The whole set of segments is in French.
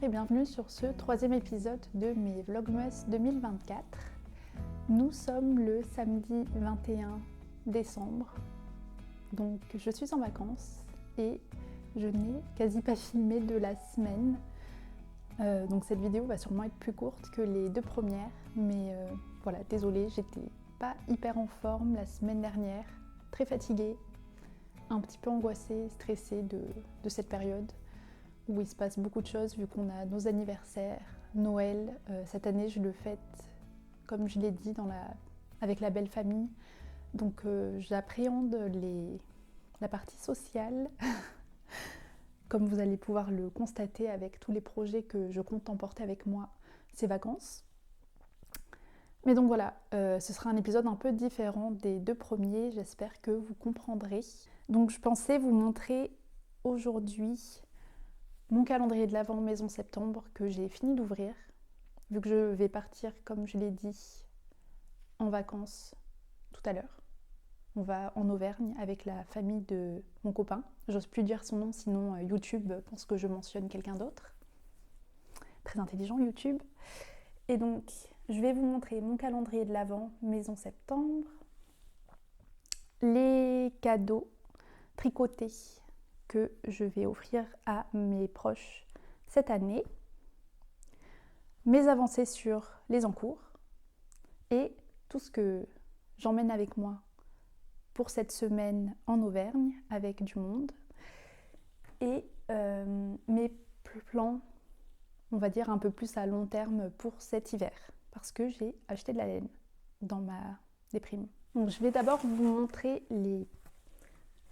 et bienvenue sur ce troisième épisode de mes Vlogmas 2024. Nous sommes le samedi 21 décembre, donc je suis en vacances et je n'ai quasi pas filmé de la semaine. Donc cette vidéo va sûrement être plus courte que les deux premières, mais voilà, désolée, j'étais pas hyper en forme la semaine dernière, très fatiguée, un petit peu angoissée, stressée de cette période où il se passe beaucoup de choses vu qu'on a nos anniversaires, Noël. Cette année je le fête, comme je l'ai dit, avec la belle famille. Donc j'appréhende la partie sociale, comme vous allez pouvoir le constater avec tous les projets que je compte emporter avec moi ces vacances. Mais donc voilà, ce sera un épisode un peu différent des deux premiers, j'espère que vous comprendrez. Donc je pensais vous montrer aujourd'hui mon calendrier de l'Avent Maison Septembre que j'ai fini d'ouvrir, vu que je vais partir, comme je l'ai dit, en vacances tout à l'heure. On va en Auvergne avec la famille de mon copain. J'ose plus dire son nom, sinon YouTube pense que je mentionne quelqu'un d'autre. Très intelligent YouTube. Et donc, je vais vous montrer mon calendrier de l'Avent Maison Septembre, les cadeaux tricotés que je vais offrir à mes proches cette année, mes avancées sur les encours et tout ce que j'emmène avec moi pour cette semaine en Auvergne avec du monde et mes plans, on va dire un peu plus à long terme pour cet hiver parce que j'ai acheté de la laine dans ma déprime. Donc je vais d'abord vous montrer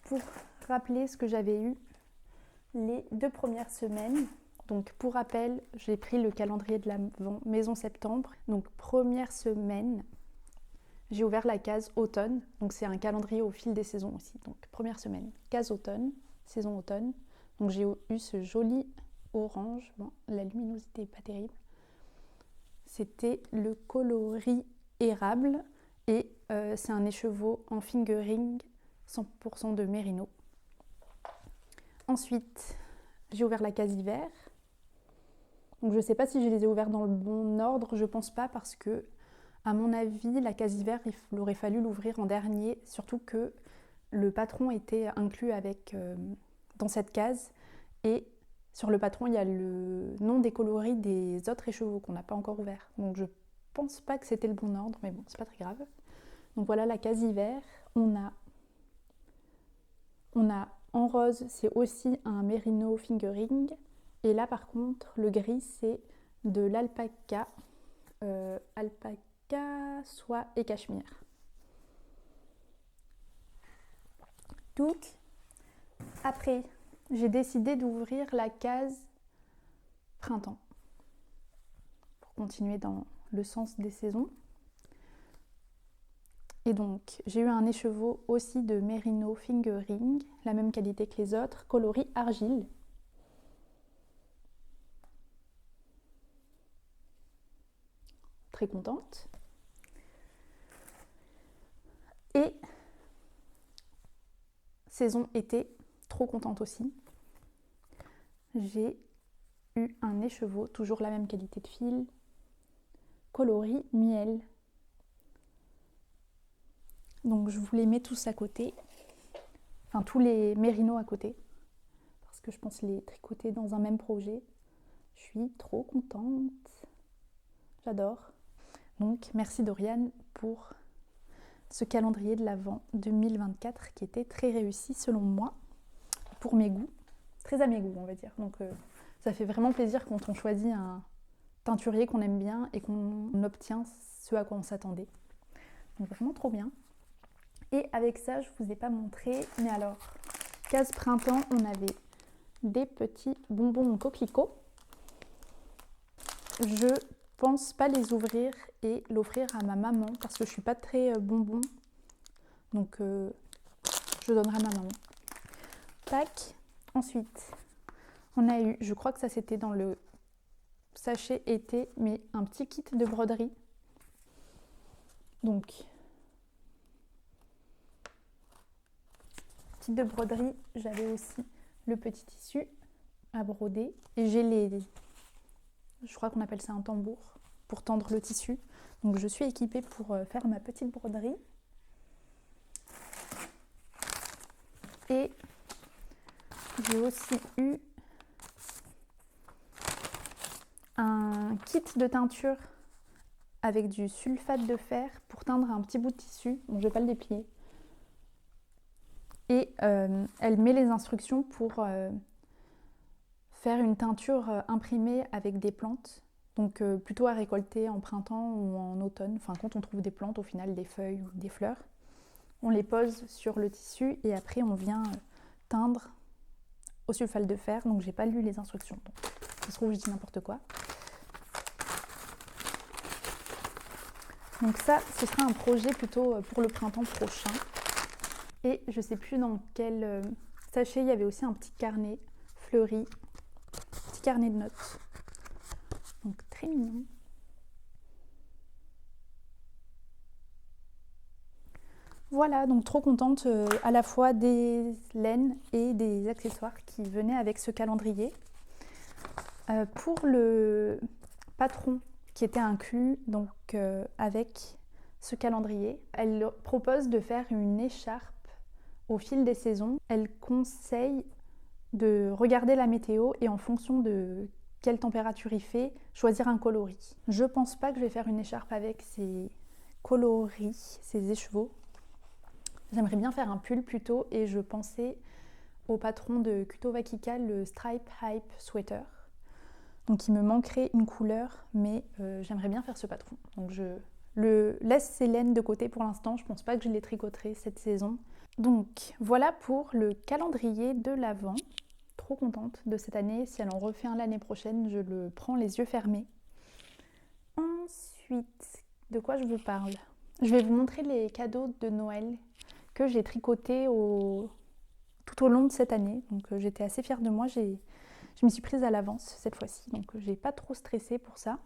pour rappeler ce que j'avais eu les deux premières semaines. Donc pour rappel, j'ai pris le calendrier de l'Avent Maison Septembre. Donc première semaine, j'ai ouvert la case automne. Donc c'est un calendrier au fil des saisons aussi. Donc première semaine, case automne, saison automne. Donc j'ai eu ce joli orange. Bon, la luminosité n'est pas terrible. C'était le coloris érable et c'est un écheveau en fingering 100% de mérino. Ensuite, j'ai ouvert la case hiver. Donc je ne sais pas si je les ai ouverts dans le bon ordre, je pense pas parce que, à mon avis, la case hiver, il aurait fallu l'ouvrir en dernier, surtout que le patron était inclus dans cette case et sur le patron, il y a le nom des coloris des autres écheveaux qu'on n'a pas encore ouverts. Donc je pense pas que c'était le bon ordre, mais bon, c'est pas très grave. Donc voilà la case hiver. On a en rose, c'est aussi un mérino fingering. Et là par contre, le gris, c'est de l'alpaca, alpaca, soie et cachemire. Donc, après, j'ai décidé d'ouvrir la case printemps pour continuer dans le sens des saisons. Et donc, j'ai eu un écheveau aussi de mérino fingering, la même qualité que les autres, coloris argile. Très contente. Et saison été, trop contente aussi. J'ai eu un écheveau, toujours la même qualité de fil, coloris miel. Donc je vous les mets tous à côté, enfin tous les mérinos à côté, parce que je pense les tricoter dans un même projet. Je suis trop contente, j'adore. Donc merci Doriane pour ce calendrier de l'Avent 2024 qui était très réussi selon moi, pour mes goûts, très à mes goûts on va dire. Donc ça fait vraiment plaisir quand on choisit un teinturier qu'on aime bien et qu'on obtient ce à quoi on s'attendait. Donc vraiment trop bien. Et avec ça, je ne vous ai pas montré, mais alors, case printemps, on avait des petits bonbons coquelicots. Je pense pas les ouvrir et l'offrir à ma maman parce que je suis pas très bonbon. Donc je donnerai à ma maman. Tac. Ensuite, on a eu, je crois que ça c'était dans le sachet été, mais un petit kit de broderie. Donc, kit de broderie, j'avais aussi le petit tissu à broder et j'ai je crois qu'on appelle ça un tambour, pour tendre le tissu. Donc je suis équipée pour faire ma petite broderie. Et j'ai aussi eu un kit de teinture avec du sulfate de fer pour teindre un petit bout de tissu. Bon, je vais pas le déplier. Et elle met les instructions pour faire une teinture imprimée avec des plantes. Donc plutôt à récolter en printemps ou en automne. Enfin, quand on trouve des plantes, au final, des feuilles ou des fleurs. On les pose sur le tissu et après on vient teindre au sulfate de fer. Donc j'ai pas lu les instructions. Donc, ça se trouve, je dis n'importe quoi. Donc ça, ce sera un projet plutôt pour le printemps prochain. Et je sais plus dans quel sachet, il y avait aussi un petit carnet fleuri, petit carnet de notes. Donc très mignon. Voilà, donc trop contente à la fois des laines et des accessoires qui venaient avec ce calendrier. Pour le patron qui était inclus donc avec ce calendrier, elle propose de faire une écharpe au fil des saisons. Elle conseille de regarder la météo et en fonction de quelle température il fait, choisir un coloris. Je pense pas que je vais faire une écharpe avec ces coloris, ces écheveaux. J'aimerais bien faire un pull plutôt et je pensais au patron de Kuto Vakika, le Stripe Hype Sweater. Donc il me manquerait une couleur, mais j'aimerais bien faire ce patron. Donc je laisse ces laines de côté pour l'instant, je pense pas que je les tricoterai cette saison. Donc voilà pour le calendrier de l'Avent. Trop contente de cette année. Si elle en refait un l'année prochaine, je le prends les yeux fermés. Ensuite, de quoi je vous parle? Je vais vous montrer les cadeaux de Noël que j'ai tricotés tout au long de cette année. Donc j'étais assez fière de moi. Je m'y suis prise à l'avance cette fois-ci. Donc j'ai pas trop stressé pour ça.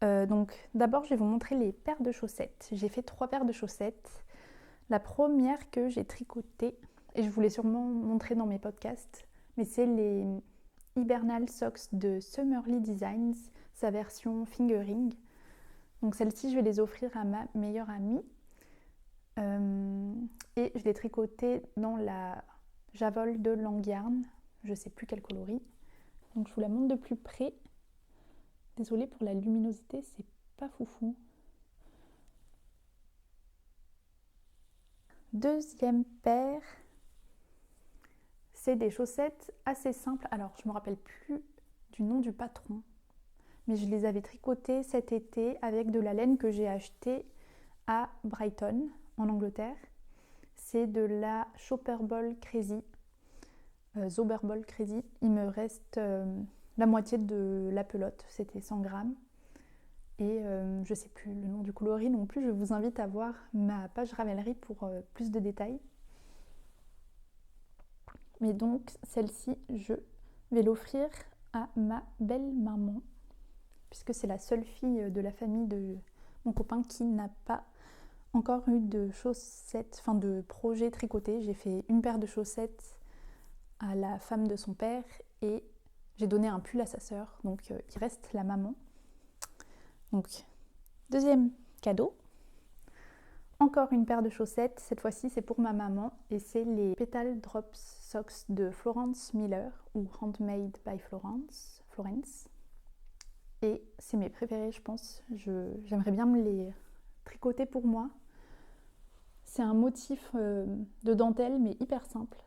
Donc d'abord, je vais vous montrer les paires de chaussettes. J'ai fait 3 paires de chaussettes. La première que j'ai tricotée, et je vous l'ai sûrement montré dans mes podcasts, mais c'est les Hibernal Socks de Summerly Designs, sa version fingering. Donc celle-ci, je vais les offrir à ma meilleure amie. Et je l'ai tricotée dans la Javol de Langyarn. Je ne sais plus quel coloris. Donc je vous la montre de plus près. Désolée pour la luminosité, c'est pas foufou. Deuxième paire, c'est des chaussettes assez simples. Alors, je ne me rappelle plus du nom du patron, mais je les avais tricotées cet été avec de la laine que j'ai achetée à Brighton, en Angleterre. C'est de la Shopperball Crazy, Zoberball Crazy. Il me reste la moitié de la pelote, c'était 100 grammes. Et je ne sais plus le nom du coloris non plus, je vous invite à voir ma page Ravelry pour plus de détails. Mais donc celle-ci, je vais l'offrir à ma belle maman, puisque c'est la seule fille de la famille de mon copain qui n'a pas encore eu de chaussettes, enfin de projet tricoté. J'ai fait une paire de chaussettes à la femme de son père et j'ai donné un pull à sa sœur, donc il reste la maman. Donc, deuxième cadeau, encore une paire de chaussettes, cette fois-ci c'est pour ma maman et c'est les Petal Drops Socks de Florence Miller ou Handmade by Florence. Et c'est mes préférés je pense, j'aimerais bien me les tricoter pour moi. C'est un motif de dentelle mais hyper simple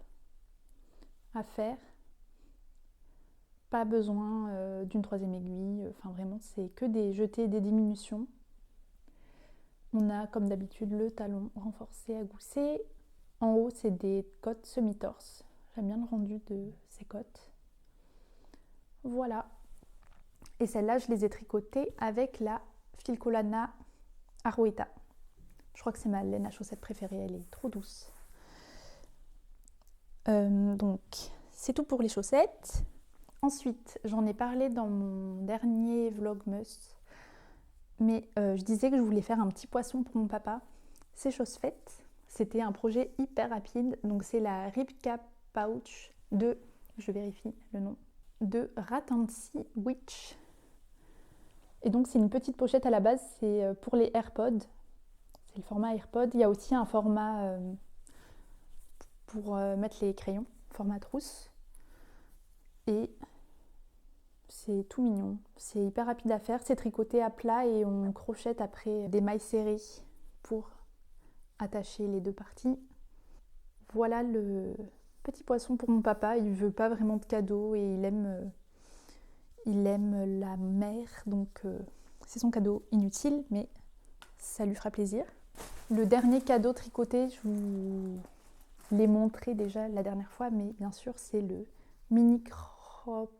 à faire. Pas besoin d'une 3e aiguille, enfin vraiment c'est que des jetés et des diminutions. On a comme d'habitude le talon renforcé à gousset. En haut c'est des cottes semi-torse. J'aime bien le rendu de ces cottes. Voilà. Et celles-là je les ai tricotées avec la Filcolana Arouetta. Je crois que c'est ma laine à chaussettes préférée, elle est trop douce. Donc c'est tout pour les chaussettes. Ensuite, j'en ai parlé dans mon dernier Vlogmas, mais je disais que je voulais faire un petit poisson pour mon papa. C'est chose faite. C'était un projet hyper rapide. Donc c'est la Ribka Pouch de, je vérifie le nom, de Ratansi Witch. Et donc c'est une petite pochette à la base, c'est pour les AirPods. C'est le format AirPod. Il y a aussi un format pour mettre les crayons, format trousse. Et c'est tout mignon. C'est hyper rapide à faire. C'est tricoté à plat et on crochette après des mailles serrées pour attacher les deux parties. Voilà le petit poisson pour mon papa. Il veut pas vraiment de cadeau et il aime la mer. Donc c'est son cadeau inutile, mais ça lui fera plaisir. Le dernier cadeau tricoté, je vous l'ai montré déjà la dernière fois, mais bien sûr c'est le mini crop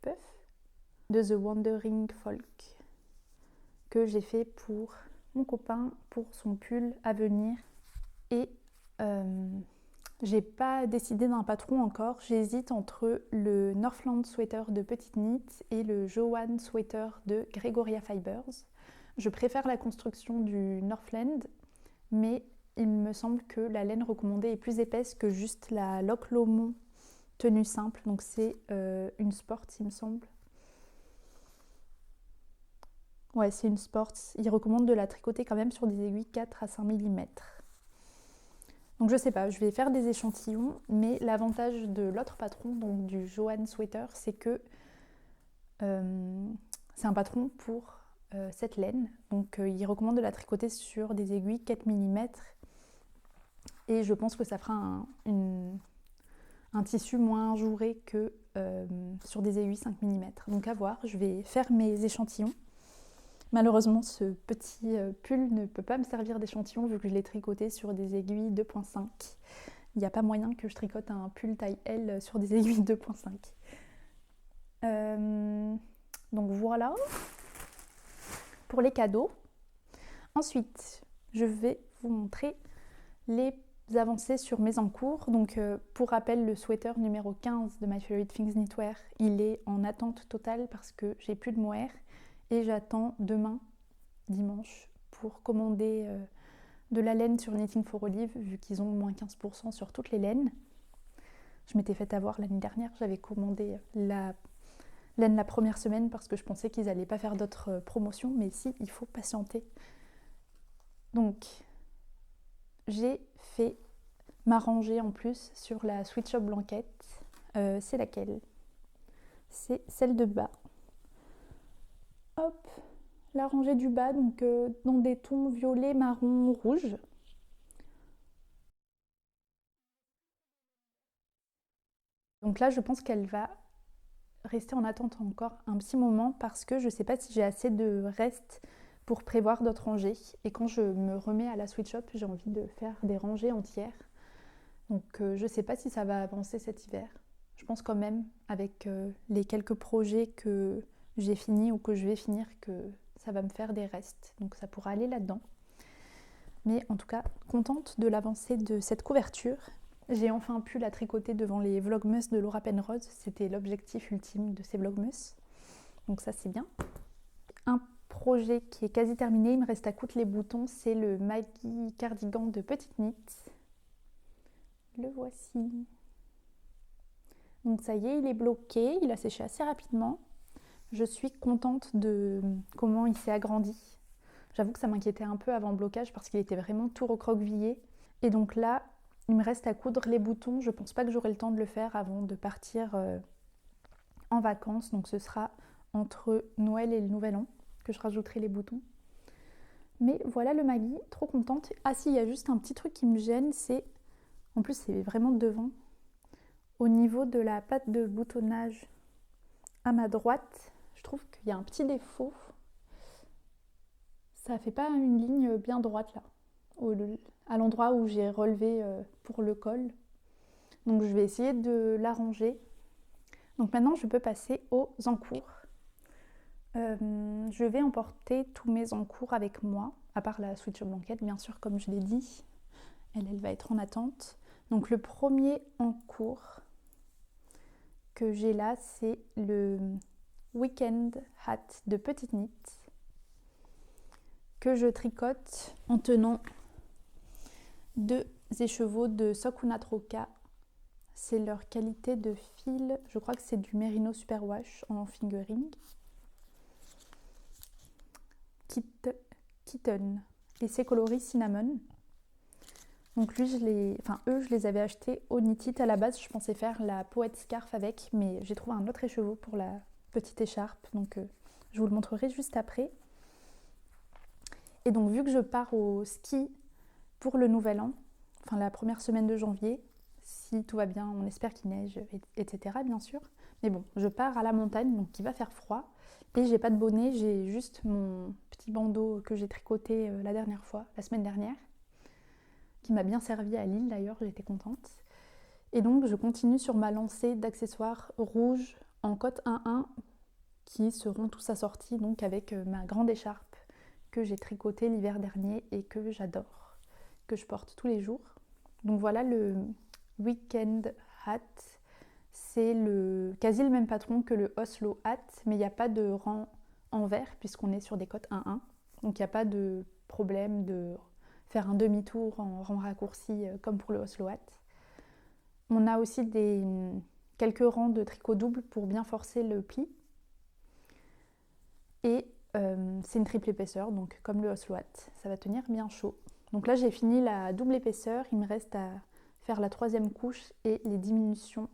puff de The Wandering Folk que j'ai fait pour mon copain pour son pull à venir. Et j'ai pas décidé d'un patron encore. J'hésite entre le Northland Sweater de Petite Knit et le Joanne Sweater de Gregoria Fibers. Je préfère la construction du Northland, mais il me semble que la laine recommandée est plus épaisse que juste la Loch Lomond tenue simple. Donc c'est une sport, il me semble. Ouais, c'est une sport. Il recommande de la tricoter quand même sur des aiguilles 4 à 5 mm. Donc je sais pas, je vais faire des échantillons, mais l'avantage de l'autre patron, donc du Joanne Sweater, c'est que c'est un patron pour cette laine. Donc il recommande de la tricoter sur des aiguilles 4 mm. Et je pense que ça fera un tissu moins ajouré que sur des aiguilles 5 mm. Donc à voir, je vais faire mes échantillons. Malheureusement, ce petit pull ne peut pas me servir d'échantillon vu que je l'ai tricoté sur des aiguilles 2.5. Il n'y a pas moyen que je tricote un pull taille L sur des aiguilles 2.5. Donc voilà pour les cadeaux. Ensuite, je vais vous montrer les avancées sur mes encours. Donc pour rappel, le sweater numéro 15 de My Favorite Things Knitwear, il est en attente totale parce que j'ai plus de mohair. Et j'attends demain, dimanche, pour commander de la laine sur Knitting for Olive, vu qu'ils ont moins 15% sur toutes les laines. Je m'étais fait avoir l'année dernière, j'avais commandé la laine la première semaine parce que je pensais qu'ils n'allaient pas faire d'autres promotions, mais si, il faut patienter. Donc, j'ai fait ma rangée en plus sur la Sweet Shop Blanquette. C'est laquelle? C'est celle de bas. Hop, la rangée du bas, donc dans des tons violet, marron, rouge. Donc là, je pense qu'elle va rester en attente encore un petit moment parce que je ne sais pas si j'ai assez de restes pour prévoir d'autres rangées. Et quand je me remets à la Sweet Shop, j'ai envie de faire des rangées entières. Donc je ne sais pas si ça va avancer cet hiver. Je pense quand même, avec les quelques projets que j'ai finis ou que je vais finir, que ça va me faire des restes. Donc ça pourra aller là-dedans. Mais en tout cas, contente de l'avancée de cette couverture. J'ai enfin pu la tricoter devant les Vlogmas de Laura Penrose. C'était l'objectif ultime de ces Vlogmas. Donc ça, c'est bien. Un projet qui est quasi terminé, il me reste à coudre les boutons. C'est le Maggie Cardigan de Petite Knit. Le voici. Donc ça y est, il est bloqué. Il a séché assez rapidement. Je suis contente de comment il s'est agrandi. J'avoue que ça m'inquiétait un peu avant le blocage parce qu'il était vraiment tout recroquevillé. Et donc là, il me reste à coudre les boutons. Je pense pas que j'aurai le temps de le faire avant de partir en vacances. Donc ce sera entre Noël et le Nouvel An que je rajouterai les boutons. Mais voilà le Maggie, trop contente. Ah si, il y a juste un petit truc qui me gêne, c'est... En plus, c'est vraiment devant. Au niveau de la patte de boutonnage à ma droite, je trouve qu'il y a un petit défaut. Ça fait pas une ligne bien droite là, à l'endroit où j'ai relevé pour le col. Donc je vais essayer de l'arranger. Donc maintenant je peux passer aux encours. Je vais emporter tous mes encours avec moi, à part la Sweet Shop Blanquette, bien sûr, comme je l'ai dit. Elle va être en attente. Donc le premier encours que j'ai là, c'est le Weekend Hat de Petite Knit que je tricote en tenant deux écheveaux de Sokunatroka c'est leur qualité de fil. Je crois que c'est du Merino Superwash en fingering. Kitten. Et c'est coloris cinnamon. Donc lui, je les avais achetés au Knit-It. À la base, je pensais faire la poète scarf avec, mais j'ai trouvé un autre écheveau pour la petite écharpe. Donc je vous le montrerai juste après. Et donc vu que je pars au ski pour le nouvel an, enfin la première semaine de janvier, si tout va bien, on espère qu'il neige, etc. bien sûr. Mais bon, je pars à la montagne, donc il va faire froid. Et j'ai pas de bonnet, j'ai juste mon petit bandeau que j'ai tricoté la semaine dernière, qui m'a bien servi à Lille d'ailleurs, j'étais contente. Et donc je continue sur ma lancée d'accessoires rouges en cotte 1-1 qui seront tous assortis donc avec ma grande écharpe que j'ai tricotée l'hiver dernier et que j'adore, que je porte tous les jours. Donc voilà le Weekend Hat. C'est quasi le même patron que le Oslo Hat, mais il n'y a pas de rang envers puisqu'on est sur des cottes 1-1. Donc il n'y a pas de problème de faire un demi-tour en rang raccourci comme pour le Oslo Hat. On a aussi quelques rangs de tricot double pour bien forcer le pli. Et c'est une triple épaisseur, donc comme le Oslo Hat, ça va tenir bien chaud. Donc là j'ai fini la double épaisseur, il me reste à faire la 3e couche et les diminutions.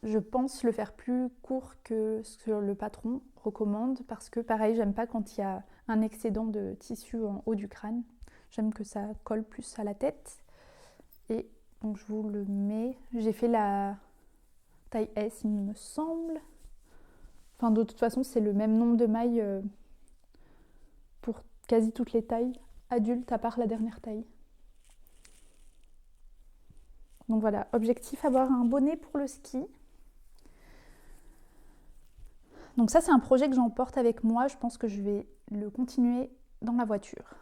Je pense le faire plus court que ce que le patron recommande parce que pareil, j'aime pas quand il y a un excédent de tissu en haut du crâne. J'aime que ça colle plus à la tête. Et donc je vous le mets. J'ai fait la taille S, il me semble. Enfin, de toute façon, c'est le même nombre de mailles pour quasi toutes les tailles adultes à part la dernière taille. Donc voilà, objectif, avoir un bonnet pour le ski. Donc ça, c'est un projet que j'emporte avec moi. Je pense que je vais le continuer dans la voiture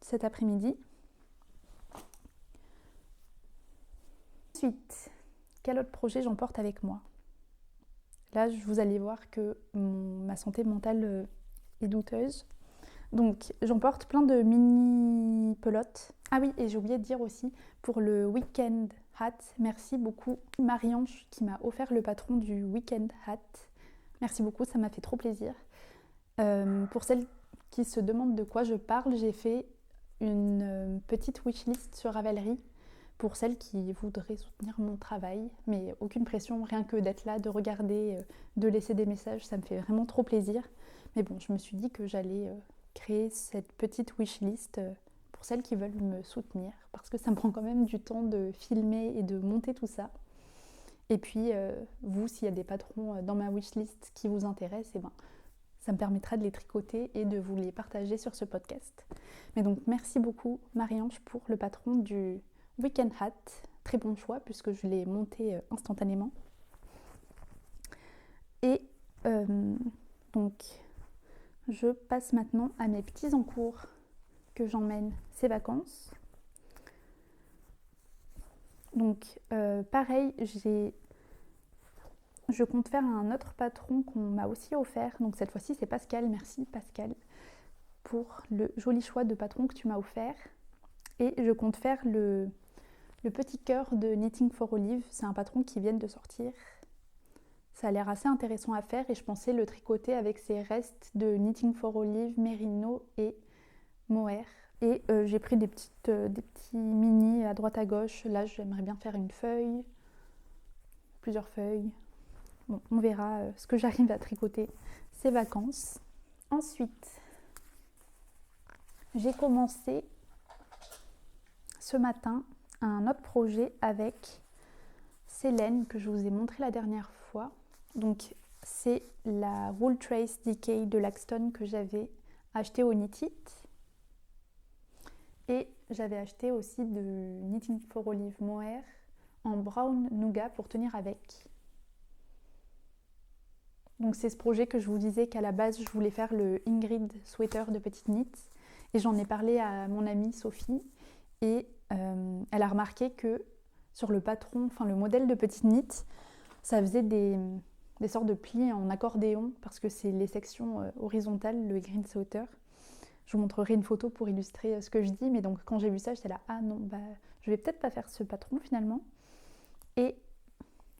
cet après-midi. Ensuite, quel autre projet j'emporte avec moi? Là, vous allez voir que ma santé mentale est douteuse. Donc, j'emporte plein de mini pelotes. Ah oui, et j'ai oublié de dire aussi, pour le Weekend Hat, merci beaucoup Marie-Ange qui m'a offert le patron du Weekend Hat. Merci beaucoup, ça m'a fait trop plaisir. Pour celles qui se demandent de quoi je parle, j'ai fait une petite wishlist sur Ravelry pour celles qui voudraient soutenir mon travail, mais aucune pression, rien que d'être là, de regarder, de laisser des messages, ça me fait vraiment trop plaisir. Mais bon, je me suis dit que j'allais créer cette petite wishlist pour celles qui veulent me soutenir, parce que ça me prend quand même du temps de filmer et de monter tout ça. Et puis, vous, s'il y a des patrons dans ma wishlist qui vous intéressent, eh ben, ça me permettra de les tricoter et de vous les partager sur ce podcast. Mais donc, merci beaucoup Marie-Ange pour le patron du Weekend Hat. Très bon choix puisque je l'ai monté instantanément. Et donc, je passe maintenant à mes petits encours que j'emmène ces vacances. Donc, pareil, je compte faire un autre patron qu'on m'a aussi offert. Donc cette fois-ci, c'est Pascal. Merci Pascal pour le joli choix de patron que tu m'as offert. Et je compte faire le petit cœur de Knitting for Olive. C'est un patron qui vient de sortir. Ça a l'air assez intéressant à faire et je pensais le tricoter avec ces restes de Knitting for Olive, Merino et Mohair. Et j'ai pris des petits mini à droite à gauche. Là, j'aimerais bien faire une feuille, plusieurs feuilles. Bon, on verra ce que j'arrive à tricoter ces vacances. Ensuite, j'ai commencé ce matin un autre projet avec Célène que je vous ai montré la dernière fois. Donc, c'est la Wool Trace Decay de Laxton que j'avais acheté au Knit-It. Et j'avais acheté aussi de Knitting for Olive Mohair en brown nougat pour tenir avec. Donc c'est ce projet que je vous disais qu'à la base je voulais faire le Ingrid Sweater de Petite Knit. Et j'en ai parlé à mon amie Sophie et elle a remarqué que sur le patron, enfin le modèle de Petite Knit, ça faisait des sortes de plis en accordéon parce que c'est les sections horizontales, le Ingrid Sweater. Je vous montrerai une photo pour illustrer ce que je dis, mais donc quand j'ai vu ça, j'étais là, ah non, je vais peut-être pas faire ce patron finalement. Et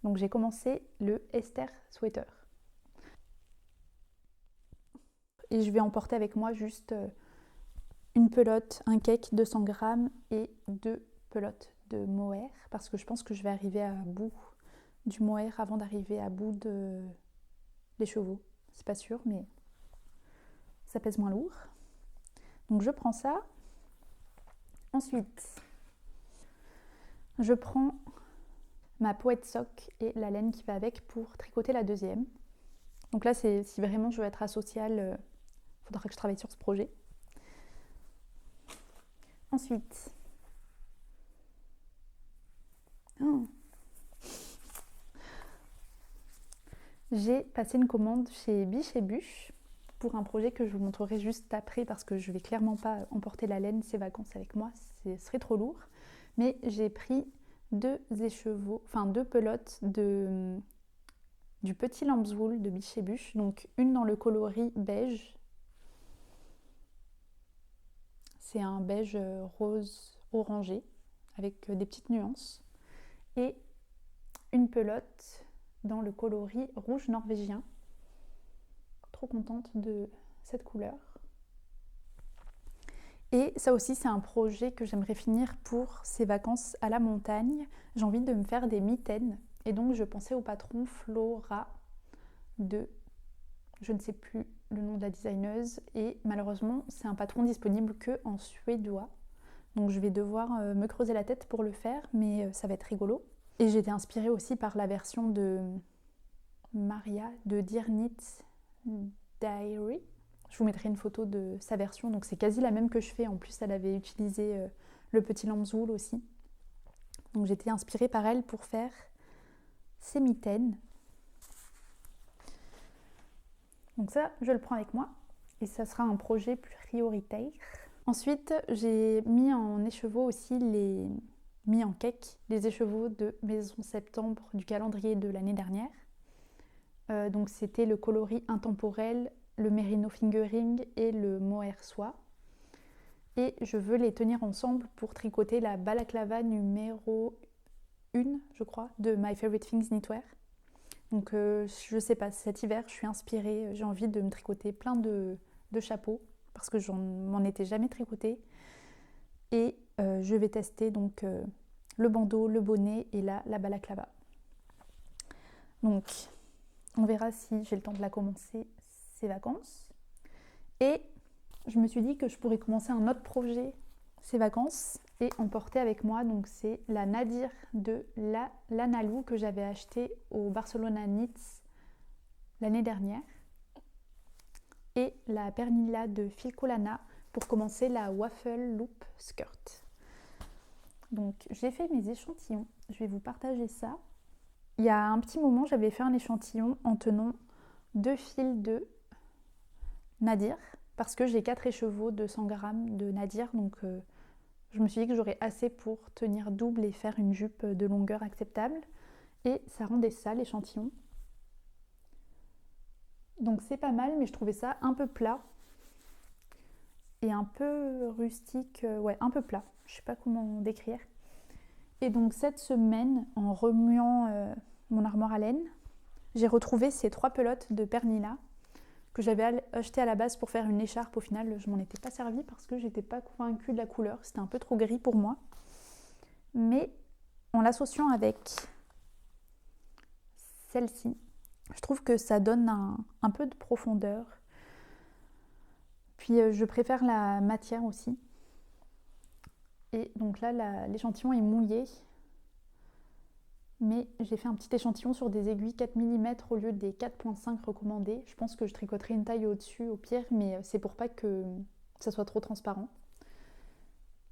Donc j'ai commencé le Esther Sweater. Et je vais emporter avec moi juste une pelote, un cake 200 grammes et 2 pelotes de mohair parce que je pense que je vais arriver à bout du mohair avant d'arriver à bout de l'écheveau. C'est pas sûr, mais ça pèse moins lourd. Donc je prends ça. Ensuite, je prends ma poète sock et la laine qui va avec pour tricoter la deuxième. Donc là, si vraiment je veux être asociale, il faudra que je travaille sur ce projet. Ensuite, j'ai passé une commande chez Biche et Bûche pour un projet que je vous montrerai juste après parce que je vais clairement pas emporter la laine ces vacances avec moi, ce serait trop lourd. Mais j'ai pris 2 pelotes du petit lambswool de Biche et Bûche, donc une dans le coloris beige. C'est un beige rose orangé avec des petites nuances. Et une pelote dans le coloris rouge norvégien. Trop contente de cette couleur. Et ça aussi, c'est un projet que j'aimerais finir pour ces vacances à la montagne. J'ai envie de me faire des mitaines. Et donc, je pensais au patron Flora de... Je ne sais plus le nom de la designeuse. Et malheureusement, c'est un patron disponible que en suédois. Donc, je vais devoir me creuser la tête pour le faire. Mais ça va être rigolo. Et j'ai été inspirée aussi par la version de Maria de Dear Knit Diary. Je vous mettrai une photo de sa version, donc c'est quasi la même que je fais. En plus, elle avait utilisé le petit lambswool aussi. Donc j'ai été inspirée par elle pour faire ces mitaines. Donc ça, je le prends avec moi et ça sera un projet prioritaire. Ensuite, j'ai mis en écheveau aussi mis en cake les écheveaux de Maison Septembre du calendrier de l'année dernière. Donc c'était le coloris intemporel, le merino fingering et le mohair soie. Et je veux les tenir ensemble pour tricoter la balaclava numéro 1, je crois, de My Favorite Things Knitwear. Donc je sais pas, cet hiver je suis inspirée, j'ai envie de me tricoter plein de chapeaux parce que je m'en étais jamais tricoté. Et je vais tester donc le bandeau, le bonnet et là la balaclava. Donc on verra si j'ai le temps de la commencer ces vacances. Et je me suis dit que je pourrais commencer un autre projet ces vacances et emporter avec moi. Donc c'est la Nadir de l'Analou que j'avais acheté au Barcelona Knits l'année dernière. Et la Pernilla de Filcolana pour commencer la Waffle Loop Skirt. Donc j'ai fait mes échantillons. Je vais vous partager ça. Il y a un petit moment, j'avais fait un échantillon en tenant 2 fils de Nadir parce que j'ai 4 écheveaux de 100 grammes de Nadir. Donc je me suis dit que j'aurais assez pour tenir double et faire une jupe de longueur acceptable. Et ça rendait ça l'échantillon. Donc c'est pas mal, mais je trouvais ça un peu plat et un peu rustique, ouais, un peu plat. Je sais pas comment décrire. Et donc cette semaine, en remuant mon armoire à laine, j'ai retrouvé ces 3 pelotes de Pernilla que j'avais acheté à la base pour faire une écharpe. Au final, je m'en étais pas servie parce que j'étais pas convaincue de la couleur. C'était un peu trop gris pour moi. Mais en l'associant avec celle-ci, je trouve que ça donne un peu de profondeur. Puis je préfère la matière aussi. Et donc là, l'échantillon est mouillé. Mais j'ai fait un petit échantillon sur des aiguilles 4 mm au lieu des 4,5 recommandées. Je pense que je tricoterai une taille au-dessus au pire, mais c'est pour pas que ça soit trop transparent.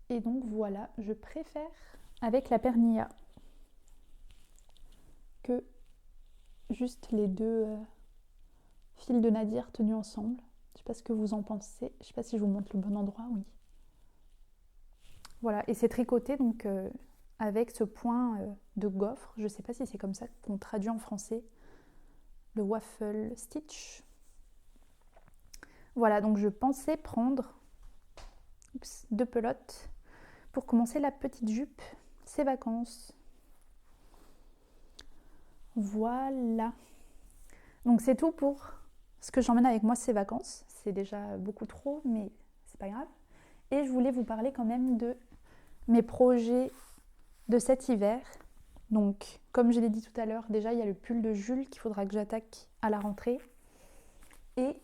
Et donc voilà, je préfère avec la Pernilla que juste les 2 fils de Nadir tenus ensemble. Je sais pas ce que vous en pensez. Je sais pas si je vous montre le bon endroit, oui. Voilà, et c'est tricoté donc avec ce point de gaufre. Je sais pas si c'est comme ça qu'on traduit en français. Le waffle stitch. Voilà, donc je pensais prendre 2 pelotes pour commencer la petite jupe, ces vacances. Voilà. Donc c'est tout pour ce que j'emmène avec moi ces vacances. C'est déjà beaucoup trop, mais c'est pas grave. Et je voulais vous parler quand même de mes projets de cet hiver. Donc, comme je l'ai dit tout à l'heure, déjà il y a le pull de Jules qu'il faudra que j'attaque à la rentrée. Et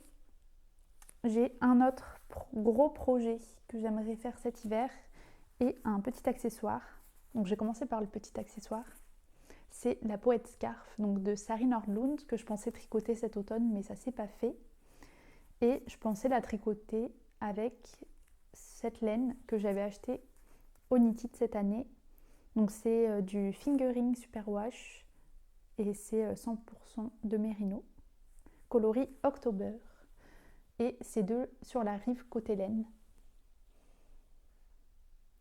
j'ai un autre gros projet que j'aimerais faire cet hiver et un petit accessoire. Donc j'ai commencé par le petit accessoire. C'est la Poète Scarf donc de Sari Nordlund que je pensais tricoter cet automne, mais ça s'est pas fait. Et je pensais la tricoter avec cette laine que j'avais achetée au Knitted cette année. Donc c'est du fingering superwash et c'est 100% de mérino, coloris October. Et c'est sur la rive côté laine,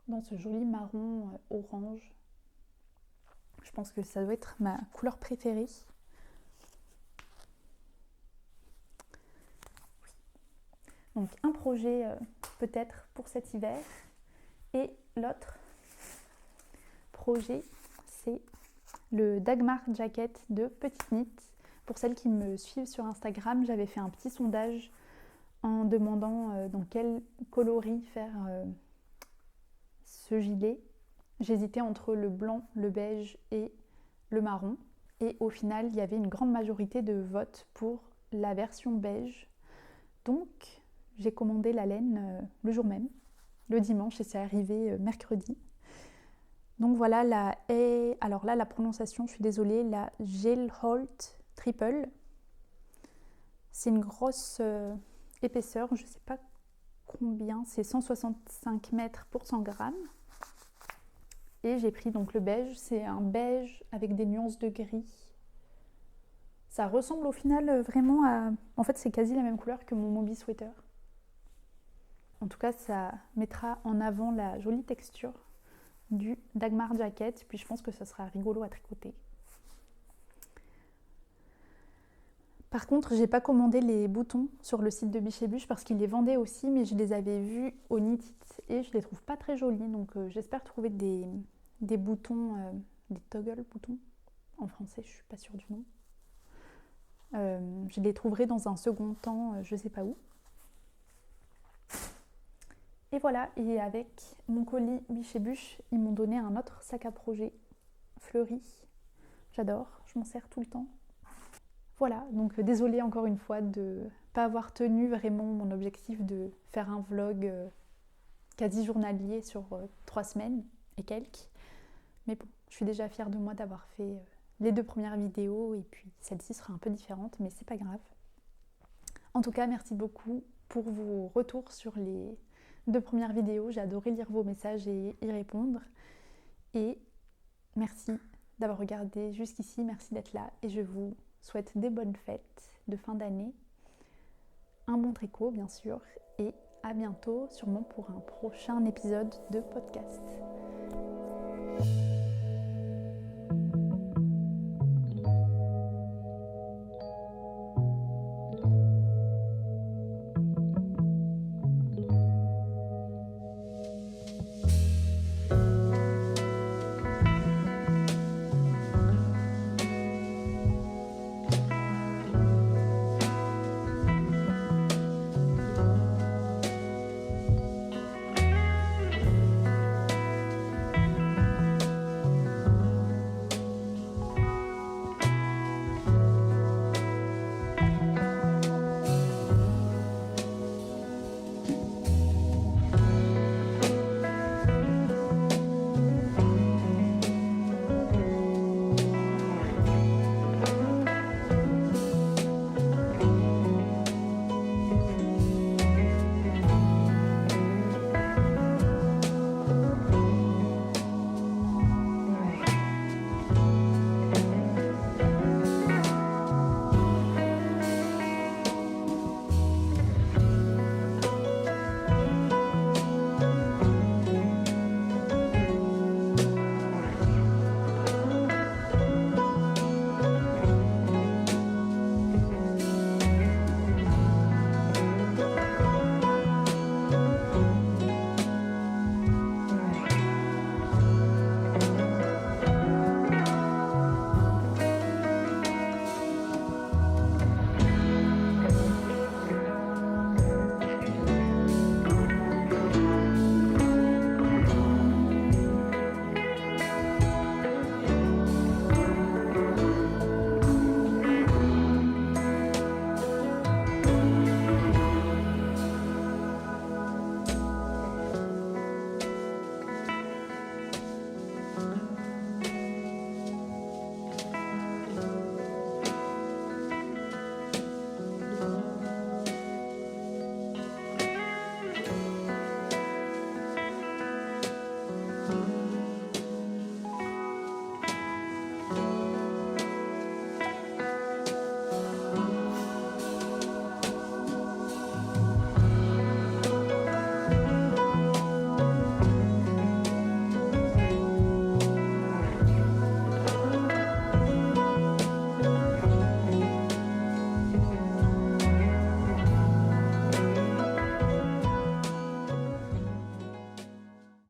dans ce joli marron orange. Je pense que ça doit être ma couleur préférée. Donc un projet peut-être pour cet hiver. Et l'autre projet, c'est le Dagmar Jacket de Petite Knit. Pour celles qui me suivent sur Instagram, j'avais fait un petit sondage en demandant dans quel coloris faire ce gilet. J'hésitais entre le blanc, le beige et le marron. Et au final, il y avait une grande majorité de votes pour la version beige. Donc, j'ai commandé la laine le jour même, le dimanche, et c'est arrivé mercredi. Donc voilà, alors là, la prononciation, je suis désolée, la Gelholt Triple. C'est une grosse épaisseur, je ne sais pas combien, c'est 165 mètres pour 100 grammes. Et j'ai pris donc le beige, c'est un beige avec des nuances de gris. Ça ressemble au final vraiment à... En fait, c'est quasi la même couleur que mon Moby Sweater. En tout cas, ça mettra en avant la jolie texture du Dagmar Jacket. Puis je pense que ça sera rigolo à tricoter. Par contre, j'ai pas commandé les boutons sur le site de Biche et Buche parce qu'ils les vendaient aussi, mais je les avais vus au Knitted et je les trouve pas très jolis. Donc j'espère trouver des boutons, des toggle boutons. En français, je suis pas sûre du nom. Je les trouverai dans un second temps, je sais pas où. Et voilà, et avec mon colis Biche et Buche, ils m'ont donné un autre sac à projet fleuri. J'adore, je m'en sers tout le temps. Voilà, donc désolée encore une fois de ne pas avoir tenu vraiment mon objectif de faire un vlog quasi journalier sur 3 semaines et quelques. Mais bon, je suis déjà fière de moi d'avoir fait les 2 premières vidéos et puis celle-ci sera un peu différente, mais c'est pas grave. En tout cas, merci beaucoup pour vos retours sur les 2 premières vidéos. J'ai adoré lire vos messages et y répondre. Et merci d'avoir regardé jusqu'ici, merci d'être là et je vous souhaite des bonnes fêtes de fin d'année, un bon tricot bien sûr, et à bientôt sûrement pour un prochain épisode de podcast.